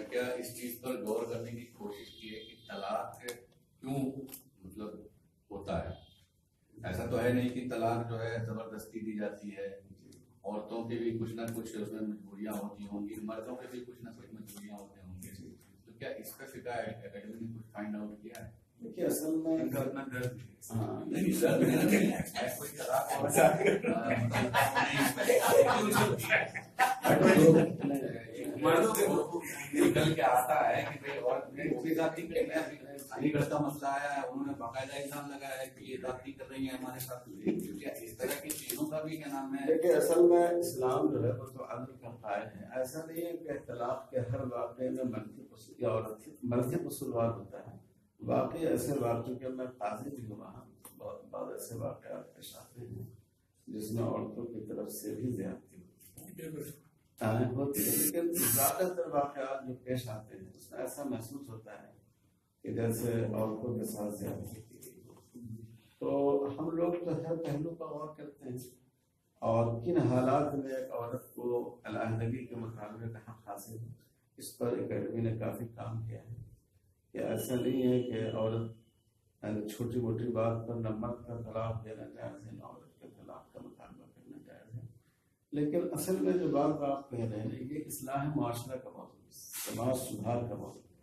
[SPEAKER 2] کیا اس چیز پر غور کرنے کی کوشش کی ہے کہ طلاق کیوں مطلب ہوتا ہے؟ ایسا تو ہے نہیں کہ طلاق جو ہے زبردستی دی جاتی ہے، عورتوں کی بھی کچھ نہ کچھ اس میں مجبوریاں ہوتی ہوں گی، مردوں کے بھی کچھ نہ کچھ مجبوریاں ہوتی ہوں گی. تو کیا اس کا فکر اکیڈمی نے کچھ فائنڈ آؤٹ کیا ہے؟
[SPEAKER 1] دیکھیے اصل میں
[SPEAKER 2] ان کا اتنا درد
[SPEAKER 1] ہاں
[SPEAKER 2] نہیں درد نہیں ہے، کوئی طلاق ہوتا مردوں کے نکل کے آتا ہے کہ بھائی عورت میں ذاتی علی گڑھ کا مسئلہ آیا ہے، انہوں نے باقاعدہ الزام لگایا ہے کہ یہ ذاتی کر رہی ہیں ہمارے ساتھ. کیا اس طرح کی چیزوں کا بھی کیا نام ہے؟
[SPEAKER 1] دیکھیے اصل میں اسلام جو ہے وہ تو عدل کا قائل ہے. ایسا نہیں ہے کہ طلاق کے ہر واقعے میں منفی قصوروار ہوتا ہے. واقعی ایسے واقعے کے میں قاضی بھی ہوا ہوں، بعض ایسے واقعات پیش آتے ہیں جس میں عورتوں کی طرف سے بھی زیادتی ہوتی ہے، لیکن زیادہ تر واقعات جو پیش آتے ہیں اس میں ایسا محسوس ہوتا ہے کہ جیسے عورتوں کے ساتھ زیادتی کی گئی ہو. تو ہم لوگ تو ہر پہلو کا غور کرتے ہیں اور کن حالات میں ایک عورت کو علیحدگی کے مطالبے کا حق حاصل ہے، اس پر اکیڈمی نے کافی کام کیا ہے. کہ ایسا نہیں ہے کہ عورت چھوٹی موٹی بات پر نہ مرد کا طلاق دینا جائز ہے نہ عورت کے طلاق کا مطالبہ کرنا جائز ہے. لیکن اصل میں جو بات آپ کہہ رہے ہیں یہ اصلاح معاشرہ کا موضوع ہے، سماج سدھار کا موضوع ہے.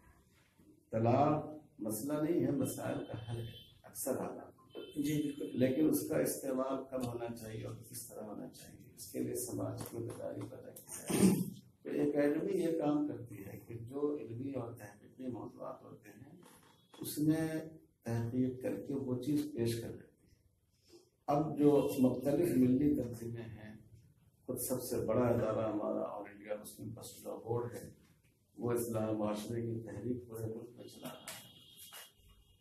[SPEAKER 1] طلاق مسئلہ نہیں ہے، مسائل کا حل ہے اکثر حالات.
[SPEAKER 3] جی بالکل.
[SPEAKER 1] لیکن اس کا استعمال کب ہونا چاہیے اور کس طرح ہونا چاہیے، اس کے لیے سماج کو بیداری پیدا کی جائے. تو اکیڈمی یہ کام کرتی ہے کہ جو علمی اور تحقیقی موضوعات ہوتے ہیں اس میں تحقیق کر کے وہ چیز پیش کر دیتی ہے. اب جو مختلف ملی تنظیمیں ہیں، خود سب سے بڑا ادارہ ہمارا آل انڈیا مسلم فسٹ لا بورڈ ہے، وہ اصلاح معاشرے کی تحریک پورے ملک میں چلا رہا ہے.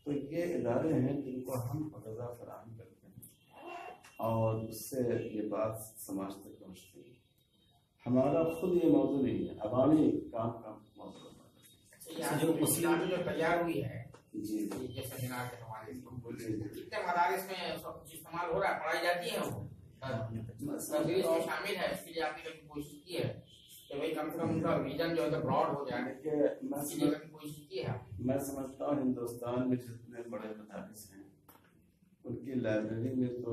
[SPEAKER 1] تو یہ ادارے ہیں جن کو ہم غذا فراہم کرتے ہیں اور اس سے یہ بات سماج تک پہنچتی ہے. ہمارا خود یہ موضوع نہیں ہے، عوامی کام کا موضوع ہے.
[SPEAKER 4] جو مسلم جو تیار ہوئی ہے
[SPEAKER 1] جی
[SPEAKER 4] یہ سیمینار کے حوالے سے کتنے مدارس میں سب کچھ استعمال ہو رہا ہے، پڑھائی جاتی ہے وہ تدریس میں شامل ہے. اس کے لیے آپ نے کبھی کوشش کی ہے کہ بھائی کم سے کم ان کا ویژن جو ہے براڈ ہو جائے؟ اس کے لیے کبھی کوشش کی ہے؟
[SPEAKER 1] میں سمجھتا ہوں ہندوستان میں جتنے بڑے مدارس ہیں ان کی لائبریری میں تو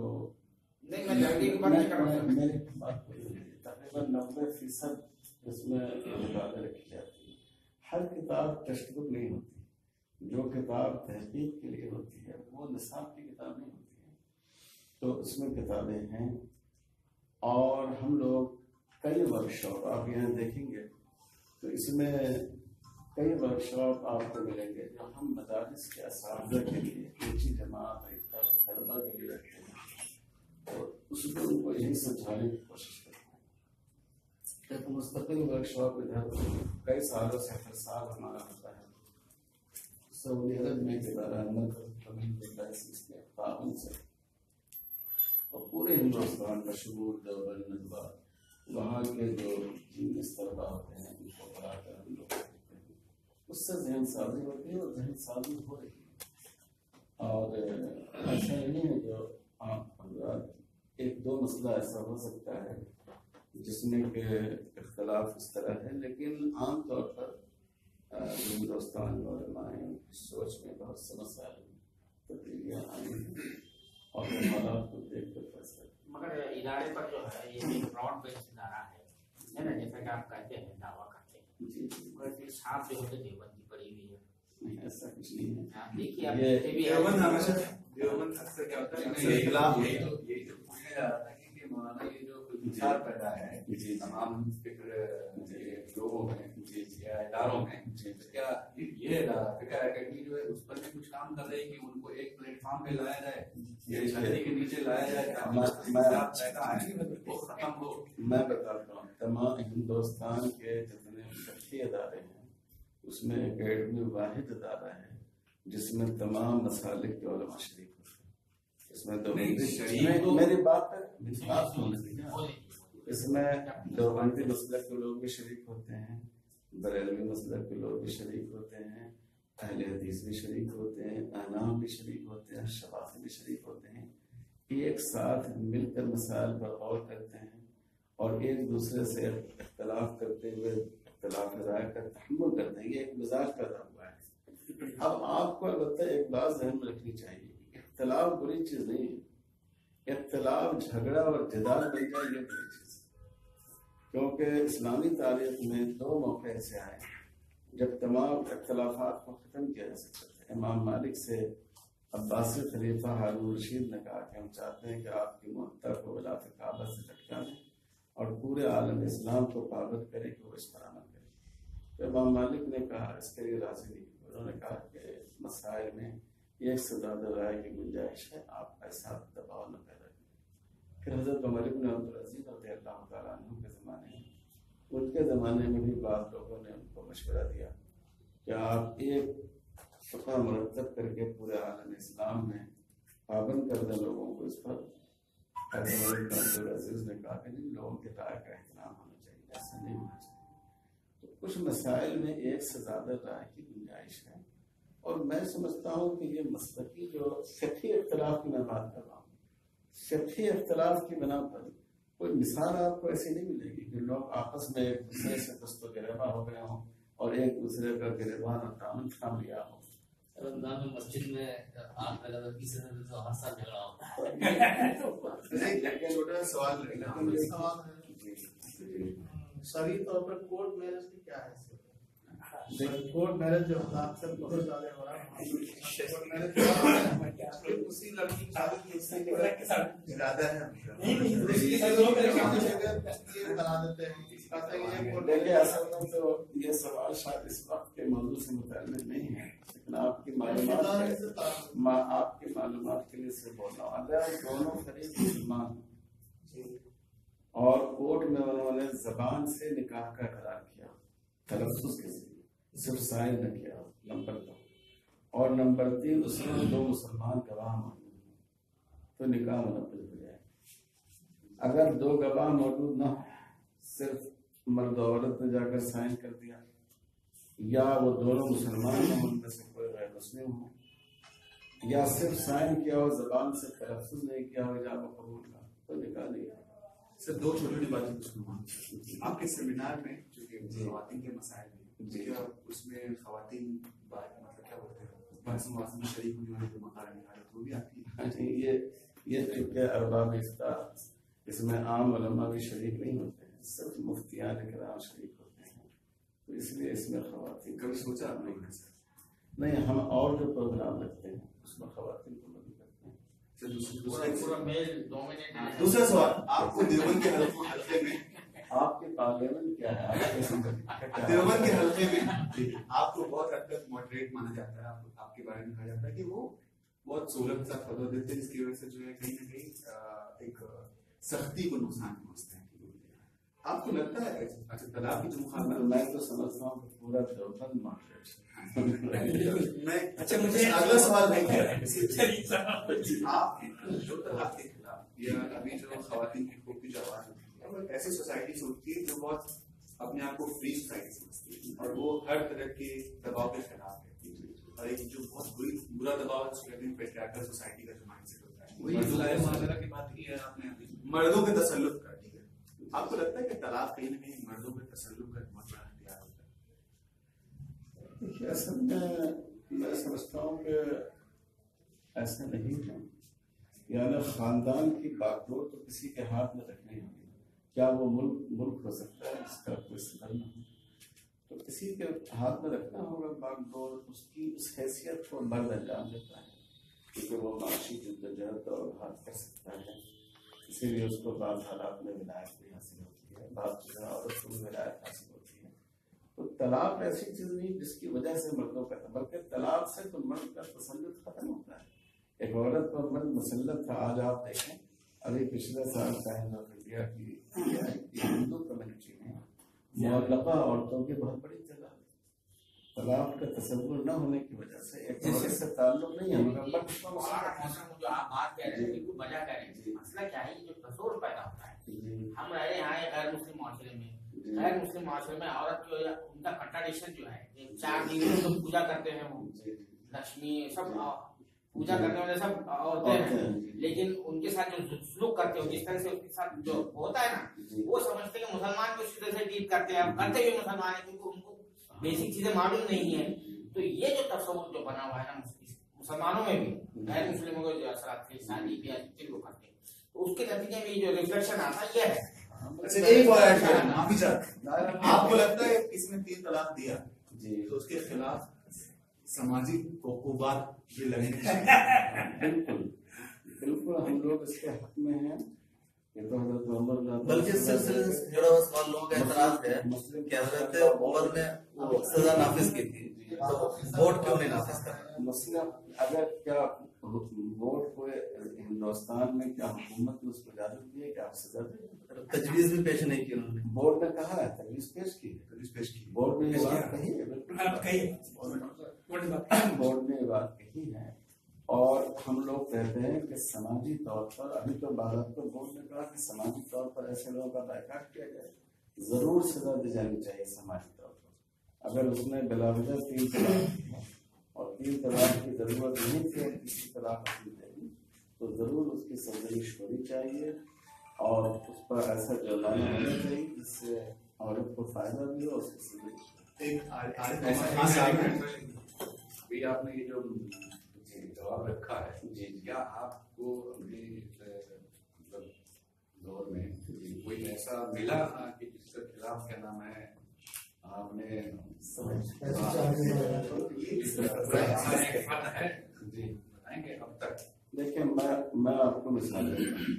[SPEAKER 4] نہیں، میں لائبریری کی بات نہیں کر رہا ہوں.
[SPEAKER 1] میری بات تقریباً 90% اس میں کتابیں رکھی جاتی ہیں. ہر کتاب ٹیکسٹ بک نہیں ہوتی. جو کتاب تحقیق کے لیے ہوتی ہے وہ نصاب کی کتاب نہیں ہوتی ہے. تو اس میں کتابیں ہیں اور ہم لوگ کئی ورکشاپ آپ یہاں دیکھیں گے تو اس میں کئی ورکشاپ آپ کو ملیں گے جو ہم مدارس کے اساتذہ کے لیے اونچی جماعت طلبا کے لیے رکھتے ہیں اور اس میں ان کو یہی سمجھانے کی کوشش کرتے ہیں. ایک مستقل ورکشاپ ادھر کئی سالوں سے ہر سال ہمارا ہوتا ہے. سعودی عرب میں ادارہ کے تعاون سے اور پورے ہندوستان کا شمول دیوبند ندوہ وہاں کے جو جنس طلبا ہوتے ہیں ان کو پڑھا کر ہم لوگ کرتے ہیں. اس سے ذہن سازی ہوتی ہے اور ذہن سازی ہو رہی ہے. اور ایسا نہیں ہے جو ایک دو مسئلہ ایسا ہو سکتا ہے جس میں کہ اختلاف اس طرح ہے، لیکن عام طور پر ہندوستان میں علماء ہیں ان کی سوچ میں بہت سے مسائل تبدیلیاں آئی ہیں اور حالات کو دیکھ کر فیصلہ.
[SPEAKER 4] مگر ادارے پر جو ہے یہ ایک براڈ بیس ادارہ ہے نا، جیسا کہ آپ کہتے ہیں دعویٰ کرتے ہیں.
[SPEAKER 1] جی
[SPEAKER 4] مگر پھر چھاپ جو ہے دیوبند کی پڑی ہوئی ہے.
[SPEAKER 1] نہیں ایسا کچھ نہیں ہے.
[SPEAKER 4] دیکھیے آپ دیکھتے بھی ہیں
[SPEAKER 2] دیوبند اکثر کیا ہوتا ہے یہی جو پوچھا جا رہا تھا کہ مولانا یہ جو انتشار پیدا ہے تمام فکر لوگوں میں یا اداروں میں، کیا یہ فکر اکیڈمی جو ہے اس پر بھی کچھ کام کر رہی ہے کہ ان کو ایک پلیٹ فارم پہ لایا جائے یا چھتری کے نیچے لایا جائے ختم ہو؟
[SPEAKER 1] میں بتاتا ہوں تمام ہندوستان کے جتنے فقہی ادارے ہیں اس میں اکیڈمی واحد ادارہ ہے جس میں تمام مسالک کے علماء شریک ہوتے ہیں. اس میں تو میری بات اس میں دیوبندی مسلک کے لوگ بھی شریک ہوتے ہیں، بریلوی مسلک کے لوگ بھی شریک ہوتے ہیں اہل حدیث بھی شریک ہوتے ہیں، انام بھی شریک ہوتے ہیں، شفاعی بھی شریک ہوتے ہیں، ایک ساتھ مل کر مسائل پر غور کرتے ہیں اور ایک دوسرے سے اختلاف کرتے ہوئے اختلاف رائے کا تحمل کرتے ہیں. یہ ایک مزاج پیدا ہوا ہے. اب آپ کو البتہ ایک بات ذہن میں رکھنی چاہیے، اختلاف بری چیز نہیں ہے. اختلاف جھگڑا اور جدال بن جائے یہ بری چیز ہے، کیونکہ اسلامی تاریخ میں 2 موقع ایسے آئے جب تمام اختلافات کو ختم کیا جا سکتا تھا. امام مالک سے عباسی خلیفہ ہارون رشید نے کہا کہ ہم چاہتے ہیں کہ آپ کی معطا کو غلاف کعبہ سے لٹکا دیں اور پورے عالم اسلام کو پابند کریں کہ وہ اس پر عمل کریں. تو امام مالک نے کہا اس کے لیے راضی نہیں. انہوں نے کہا کہ مسائل میں ایک سے زیادہ رائے کی گنجائش ہے، آپ ایسا دباؤ نہ پیدا کریں. پھر حضرت عمر بن عبدالعزیز رضی اللہ تعالیٰ عنہ کے زمانے میں، ان کے زمانے میں بھی بعض لوگوں نے ان کو مشورہ دیا کہ آپ ایک فقہ مرتب کر کے پورے عالم اسلام میں پابند کر دیں لوگوں کو اس پر. حضرت عمر بن عبدالعزیز نے کہا کہ نہیں، لوگوں کی رائے کا احترام ہونا چاہیے، ایسا نہیں ہونا چاہیے. تو کچھ مسائل میں ایک سے زیادہ رائے کی گنجائش ہے، اور میں سمجھتا ہوں کہ یہ مسلکی جو فقہی اختلاف کی میں بات کر رہا ہوں، فقہی اختلاف کی بنا پر کوئی مثال آپ کو ایسی نہیں ملے گی کہ لوگ آپس میں ایک دوسرے سے دست و گریباں ہو گئے ہوں اور ایک دوسرے کا گریبان اور دامن تھام لیا ہو.
[SPEAKER 5] رمضان میں مسجد میں آگ لگا کر کسی نے تو ہر سال جھگڑا ہوتا ہے.
[SPEAKER 2] چھوٹا سوال
[SPEAKER 6] شرعی طور پر کورٹ میرج کی کیا حیثیت ہے؟ کورٹ میرج جو ہوتا ہے اکثر بہت زیادہ ہو رہا ہے، اسی لڑکی کی شادی کے ساتھ زیادہ ہے بنا دیتے ہیں.
[SPEAKER 1] دیکھیں اصل میں تو یہ سوال شاید اس وقت کے موضوع سے متعلق نہیں ہے، لیکن آپ کی معلومات کے لیے سے بول رہا ہوں. اگر دونوں فریق مسلمان اور کورٹ میں انہوں نے زبان سے نکاح کا اقرار کیا، تلفظ کے ذریعے، صرف سائن نہ کیا، نمبر 2، اور نمبر 3 اس میں 2 مسلمان گواہ موجود ہیں، تو نکاح منعقد ہو جائے. اگر 2 گواہ موجود نہ ہو، صرف مرد و عورت نے جا کر سائن کر دیا، یا وہ دونوں مسلمان ہیں ان میں سے کوئی غیر مسلم ہو، یا صرف سائن کیا ہو زبان سے تلفظ نہیں کیا ہو یا وہ قبول کا، تو نکاح نہیں ہے.
[SPEAKER 2] سر 2 چھوٹی چھوٹی باتیں پوچھنا. آپ کے سیمینار میں جو کہ خواتین کے مسائل ہیں، کیا اس میں خواتین مطلب کیا بولتے ہیں بحث مباحث میں شریک ہونے والے جو مقالے نکالے وہ بھی آپ کی؟
[SPEAKER 1] یہ چونکہ ارباب افتاء اس میں عام علماء بھی شریک نہیں ہوتے ہیں، صرف مفتیان کرام شریک ہوتے ہیں، تو اس لیے اس میں خواتین
[SPEAKER 2] کبھی سوچا آپ نے؟
[SPEAKER 1] نہیں، ہم اور جو پروگرام رکھتے ہیں اس میں خواتین کو مدد کرتے ہیں.
[SPEAKER 2] دوسرا سوال، آپ کو دیوبند کے حلقے میں
[SPEAKER 1] آپ کے پارلیمنٹ کیا ہے؟
[SPEAKER 2] دیوبند کے حلقے میں آپ کو بہت حد تک ماڈریٹ مانا جاتا ہے، آپ کے بارے میں کہا جاتا ہے کہ وہ بہت سہولت سے فتویٰ دیتے ہیں، جس کی وجہ سے جو ہے کہیں نہ کہیں ایک سختی کو نقصان پہنچتے ہیں. آپ کو لگتا ہے اچھا طلاق کی جو مخالفت؟
[SPEAKER 1] میں تو سمجھتا ہوں کہ پورا دیوبند ماڈریٹ.
[SPEAKER 2] اچھا مجھے اگلا سوال نہیں ہے، آپ جو طلاق کے خلاف یا ابھی جو خواتین کے حقوق کی جو آواز ہوتی ہے وہ ایسی سوسائٹی سے ہوتی ہے جو بہت اپنے آپ کو فری سوسائٹی سمجھتی ہے اور وہ ہر طرح کے دباؤ کے خلاف ہے، اور ایک جو بہت برا دباؤ ہے اس کو کہتے ہیں پیٹریارکل سوسائٹی کا جو مائنڈ سیٹ ہوتا ہے، وہی معاملہ کی بات کی ہے آپ نے، مردوں کے تسلط کا. ٹھیک ہے، آپ کو لگتا ہے کہ طلاق کہیں نہ کہیں مردوں کے تسلط کا بہت بڑا ہتھیار ہوتا ہے؟
[SPEAKER 1] دیکھیے اصل میں سمجھتا ہوں کہ ایسا نہیں ہے، یعنی خاندان کی باغڈور تو کسی کے ہاتھ میں رکھنی ہوگی. کیا وہ ملک ہو سکتا ہے جس کا کوئی صدر نہ ہو؟ تو کسی کے ہاتھ میں رکھنا ہوگا باغڈور. اس کی اس حیثیت کو مرد انجام دیتا ہے کیونکہ وہ معاشی جدوجہد اور ہاتھ کر سکتا ہے، اسی لیے اس کو بعض حالات میں ولایت بھی حاصل ہوتی ہے، بعض عورت کو بھی ولایت حاصل ہوتی ہے. تو طلاق ایسی چیز نہیں جس کی وجہ سے مردوں کا، بلکہ طلاق سے تو مرد کا تسلط ختم ہوتا ہے. ایک عورت پر مرد مسلط تھا. آج آپ دیکھیں ابھی پچھلے سال ٹائم آف انڈیا کی ہندو کمیونٹی میں معلقہ عورتوں کی بہت بڑی تعداد. طلاق کا تصور نہ ہونے کی وجہ سے ایک عورت سے تعلق نہیں ہے مگر مرد کا
[SPEAKER 4] مسئلہ کیا ہے؟ جو تصور پیدا ہوتا ہے، ہم رہ رہے ہیں غیر مسلم معاشرے میں، غیر مسلم معاشرے میں عورت جو ہے ان کا کنٹراڈکشن جو ہے 4 دیویوں کو پوجا کرتے ہیں وہ لکشمی سب پوجا کرنے والے سب عورتیں ہیں لیکن ان کے ساتھ جو سلوک کرتے ہیں جس طرح سے اس کے ساتھ جو ہوتا ہے نا وہ سمجھتے ہیں کہ مسلمان بھی اسی طرح سے ڈیل کرتے ہیں کرتے ہوئے مسلمان ہیں کیونکہ ان کو بیسک چیزیں معلوم نہیں ہے. تو یہ جو تصور جو بنا ہوا ہے نا مسلمانوں میں بھی غیر مسلموں کو جو اثرات تھے شادی بیاہ کو کرتے ہیں تو اس کے نتیجے میں جو ریفلیکشن آتا ہے یہ ہے.
[SPEAKER 2] اچھا ایک بار معافی چاہتے ہیں آپ کو لگتا ہے کسی نے 3 طلاق دیا جی تو اس کے خلاف سماجی عقوبات بھی لگیں گے؟
[SPEAKER 1] بالکل بالکل ہم لوگ اس کے حق میں ہیں. یہ تو حضرت عمر
[SPEAKER 7] بلکہ اس سلسلے سے جڑا ہوا سوال لوگوں کا اعتراض ہے کہ حضرت عمر نے وہ سزا نافذ کی تھی تو ووٹ کیوں نہیں نافذ کرا؟
[SPEAKER 1] مسئلہ اگر کیا ووٹ کو ہندوستان میں کیا حکومت نے اس کو اجازت دی ہے کہ آپ سزا دیں؟
[SPEAKER 7] تجویز بھی پیش نہیں کی انہوں نے.
[SPEAKER 1] بورڈ نے کہا ہے تجویز پیش کی بورڈ نے یہ بات کہی ہے بورڈ نے یہ بات کہی ہے اور ہم لوگ کہتے ہیں کہ سماجی طور پر ابھی تو باضابطہ بورڈ نے کہا کہ سماجی طور پر ایسے لوگوں کا بائیکاٹ کیا جائے ضرور سزا دی جانی چاہیے سماجی طور پر. اگر اس نے بلا وجہ 3 طلاق دیا اور 3 طلاق کی ضرورت نہیں تھی کسی طلاق اپنی دے دی تو ضرور اس کی سرزنش ہونی چاہیے اور اس پر ایسا جرمانہ ہونا چاہیے جس سے عورت کو فائدہ بھی ہو اس کی سرزنش.
[SPEAKER 2] ابھی آپ نے یہ جو جواب رکھا ہے جی کیا آپ کو ابھی مطلب دور میں کوئی ایسا ملا کہ جس کے خلاف کیا نام ہے آپ نے جی بتائیں گے اب تک؟
[SPEAKER 1] دیکھیں میں آپ کو مثال دیتا ہوں.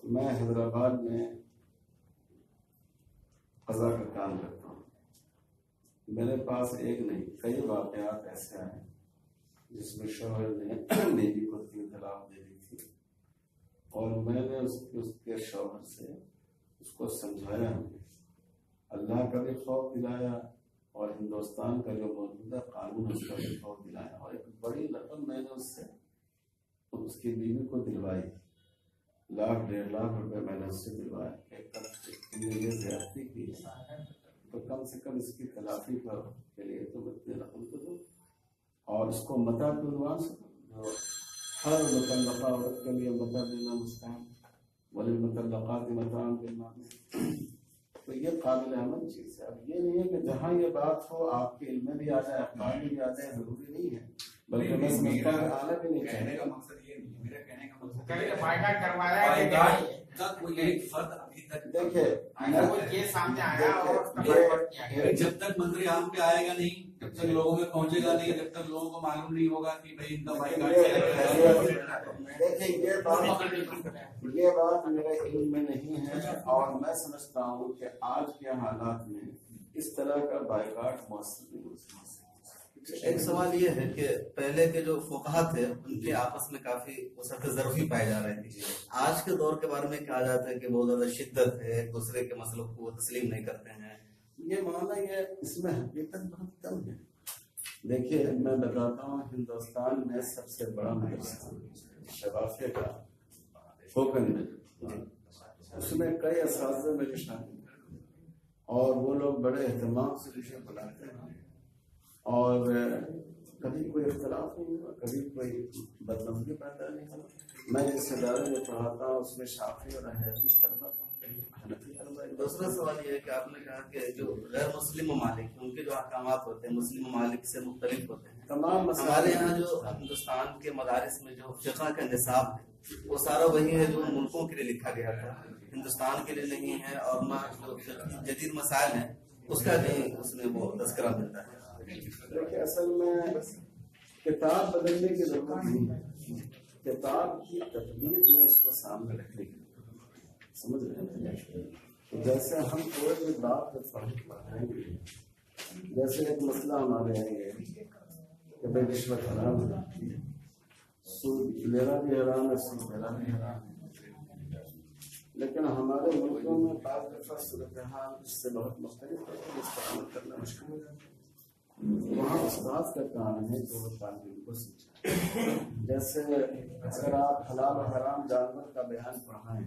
[SPEAKER 1] میں حیدرآباد میں قضا کا کام کرتا ہوں. میرے پاس ایک نہیں کئی واقعات ایسے آئے جس میں شوہر نے بیوی کو 3 طلاق دے دی تھی اور میں نے اس کے شوہر سے اس کو سمجھایا اللہ کا بھی خوف دلایا اور ہندوستان کا جو موجودہ قانون اس کا بھی خوف دلایا اور ایک بڑی رقم میں نے اس سے اس کی بیوی کو دلوائی 1,00,000 1.5 لاکھ روپے میں نے اس سے دلوایا کہ یہ زیادتی کی تو کم سے کم اس کی تلافی کے لیے تو اتنی رقم تو دو اور اس کو متا دلوا سکو. ہر متعلقہ عورت کے لیے متا دینا مستحب وللمطلقات متاع بالمعروف تو یہ قابل عمل چیز ہے. اب یہ نہیں ہے کہ جہاں یہ بات ہو آپ کے علم میں بھی آ جائے اخبار میں بھی آ جائے ضروری نہیں ہے بلکہ میں سمجھتا ہوں آنا بھی نہیں
[SPEAKER 2] کہنے
[SPEAKER 1] چاہیے.
[SPEAKER 2] کا مقصد یہ نہیں میرا کہنے کا مقصد
[SPEAKER 4] بائیکاٹ کروا رہا ہے
[SPEAKER 5] جب تک منظر عام پہ آئے گا نہیں جب تک لوگوں میں پہنچے گا نہیں جب تک لوگوں کو معلوم نہیں ہوگا کہ بھائی ان کا
[SPEAKER 1] یہ بات میرے علم میں نہیں ہے اور میں سمجھتا ہوں کہ آج کے حالات میں اس طرح کا بائیکاٹ مؤثر نہیں ہو سکتا.
[SPEAKER 7] ایک سوال یہ ہے کہ پہلے کے جو فقہا تھے ان کے آپس میں کافی وسعت ظرفی پائی جا رہی تھی. آج کے دور کے بارے میں کہا جاتا ہے کہ بہت زیادہ شدت ہے ایک دوسرے کے مسئلوں کو تسلیم نہیں کرتے ہیں.
[SPEAKER 1] یہ معاملہ یہ اس میں حقیقت بہت کم ہے. دیکھیے میں بتاتا ہوں ہندوستان میں سب سے بڑا مدرسہ شفافیہ کا فوکن میں اس میں کئی اساتذہ میرے شامل اور وہ لوگ بڑے اہتمام سے مجھے بلاتے ہیں اور کبھی کوئی اختلاف نہیں ہوا کبھی کوئی بدنظمی پیدا نہیں ہوا. میں جس ادارے میں پڑھاتا ہوں اس میں شافعی اور حدیث طلبہ.
[SPEAKER 7] دوسرا سوال یہ ہے کہ آپ نے کہا کہ جو غیر مسلم ممالک ان کے جو احکامات ہوتے ہیں مسلم ممالک سے مختلف ہوتے ہیں.
[SPEAKER 1] تمام
[SPEAKER 7] ہمارے یہاں جو ہندوستان کے مدارس میں جو فقہ کا نصاب ہے وہ سارا وہی ہے جو ملکوں کے لیے لکھا گیا تھا ہندوستان کے لیے نہیں ہے اور نہ جو جدید مسائل ہیں اس کا بھی اس میں وہ تذکرہ ملتا ہے.
[SPEAKER 1] لیکن اصل میں کتاب بدلنے کی ضرورت نہیں ہے. کتاب کی تطبیق میں اس کو سامنے رکھنے کی سمجھ رہے ہیں. جیسے ہم کوئی بھی بات پڑھائیں گے جیسے ایک مسئلہ ہمارے یہاں یہ کہ بھائی رشوت حرام ہے سود لینا بھی حرام ہے سود لینا بھی حرام ہے لیکن ہمارے ملکوں میں بعض دفعہ صورتحال اس سے بہت مختلف ہے اس پر عمل کرنا مشکل ہو جاتا ہے. وہاں استاد کا کام ہے کہ وہ طالب علم کو سمجھائے. جیسے اگر آپ حلال و حرام جانور کا بیان پڑھائیں